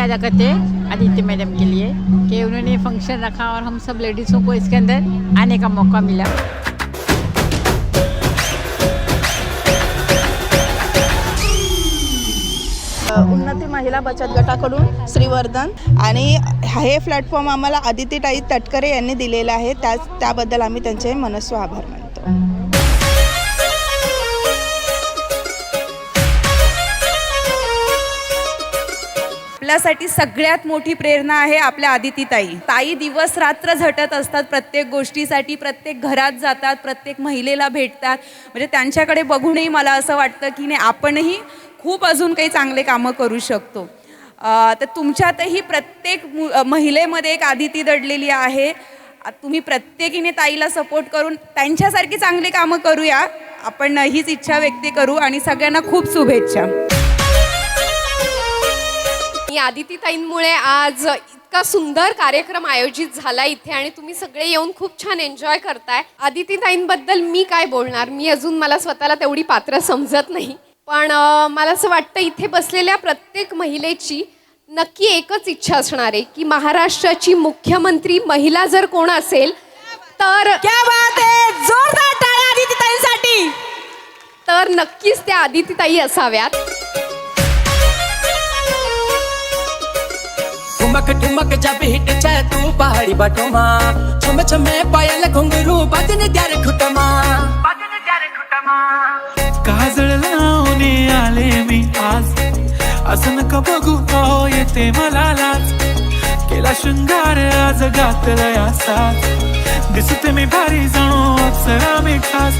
शुक्रिया अदा करते हैं आदित्य मैडम के लिए कि उन्होंने फंक्शन रखा और हम सब लेडीज़ों को इसके अंदर आने का मौका मिला। उन्नती महिला बचत गटाकडून श्रीवर्धन आणि हे प्लॅटफॉर्म आम्हाला आदितीताई तटकरे यांनी दिलेला आहे, त्याबद्दल आम्ही त्यांचे मनस्वी आभार मानतो। आपल्यासाठी सगळ्यात मोठी प्रेरणा आहे आपल्या आदितीताई। ताई दिवस रात्र झटत असतात प्रत्येक गोष्टीसाठी, प्रत्येक घरात जातात, प्रत्येक महिलेला भेटतात। म्हणजे त्यांच्याकडे बघूनही मला असं वाटतं की नाही आपणही खूप अजून काही चांगले कामं करू शकतो। तर तुमच्यातही प्रत्येक महिलेमध्ये एक आदिती दडलेली आहे। तुम्ही प्रत्येकीने ताईला सपोर्ट करून त्यांच्यासारखी चांगली कामं करूया, आपण हीच इच्छा व्यक्त करू आणि सगळ्यांना खूप शुभेच्छा। आदितीताईंमुळे आज इतका सुंदर कार्यक्रम आयोजित झाला इथे आणि तुम्ही सगळे येऊन खूप छान एन्जॉय करताय। आदितीताईंबद्दल मी काय बोलणार, मी अजून मला स्वतःला तेवढी पात्र समजत नाही, पण मला असं वाटतं इथे बसलेल्या प्रत्येक महिलेची नक्की एकच इच्छा असणार आहे की महाराष्ट्राची मुख्यमंत्री महिला जर कोण असेल तर क्या बात है, जोरदार टाळ्या आदितीताईंसाठी। तर नक्कीच त्या आदितीताई असाव्यात। ठुमक ठुमक जब हिट चाहे तू पहाड़ी बाटोमा छम छमे पायल घुंगरू बजने द्यारे खुटमा काजळ लावणे आले मी आज, असं नका बघू हो येते मला लाज, केला शृंगार आज घातलाय असाच, दिसते मी भारी जणू अप्सरा मी खास,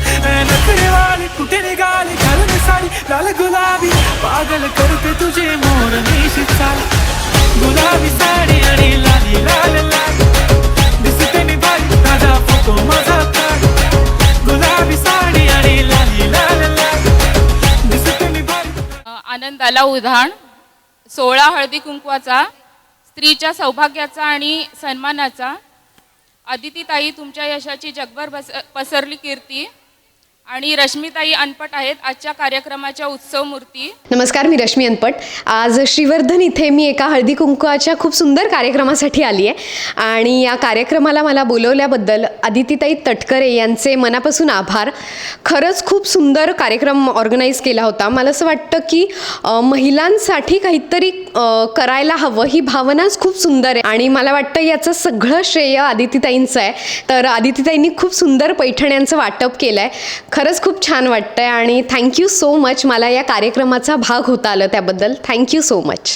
नखरेवाली कुठे निघाली घालून साडी लाल गुलाबी, पागल करते तुझे मोर निशी चाल, गुलाबी साडी आणि लाली लाल लाल, दिसते मी भारी ताजा फोटो माझा काढ, गुलाबी साडी आणि लाली लाल लाल, दिसते मी भारी। आनंदाला उधाण 16 हळदी कुंकवाचा, स्त्रीच्या सौभाग्याचा आणि सन्मानाचा। आदितीताई तुमच्या यशाची जगभर पसरली कीर्ती आणि रश्मीताई अनपट आहेत आजच्या कार्यक्रमाच्या उत्सव मूर्ती। नमस्कार, मी रश्मी अनपट। आज श्रीवर्धन इथे मी एका हळदी कुंकवाच्या खूप सुंदर कार्यक्रमासाठी आली आहे आणि या कार्यक्रमाला मला बोलवल्याबद्दल आदितीताई तटकरे यांचे मनापासून आभार। खरंच खूप सुंदर कार्यक्रम ऑर्गनाईज केला होता। मला असं वाटतं की महिलांसाठी काहीतरी करायला हवं ही भावनाच खूप सुंदर आहे आणि मला वाटतं याचं सगळं श्रेय आदितीताईंचं आहे। तर आदितीताईंनी खूप सुंदर पैठण्यांचं वाटप केलं आहे, खरंच खूप छान वाटतंय आणि थँक्यू सो मच, मला या कार्यक्रमाचा भाग होता आलं त्याबद्दल थँक्यू सो मच।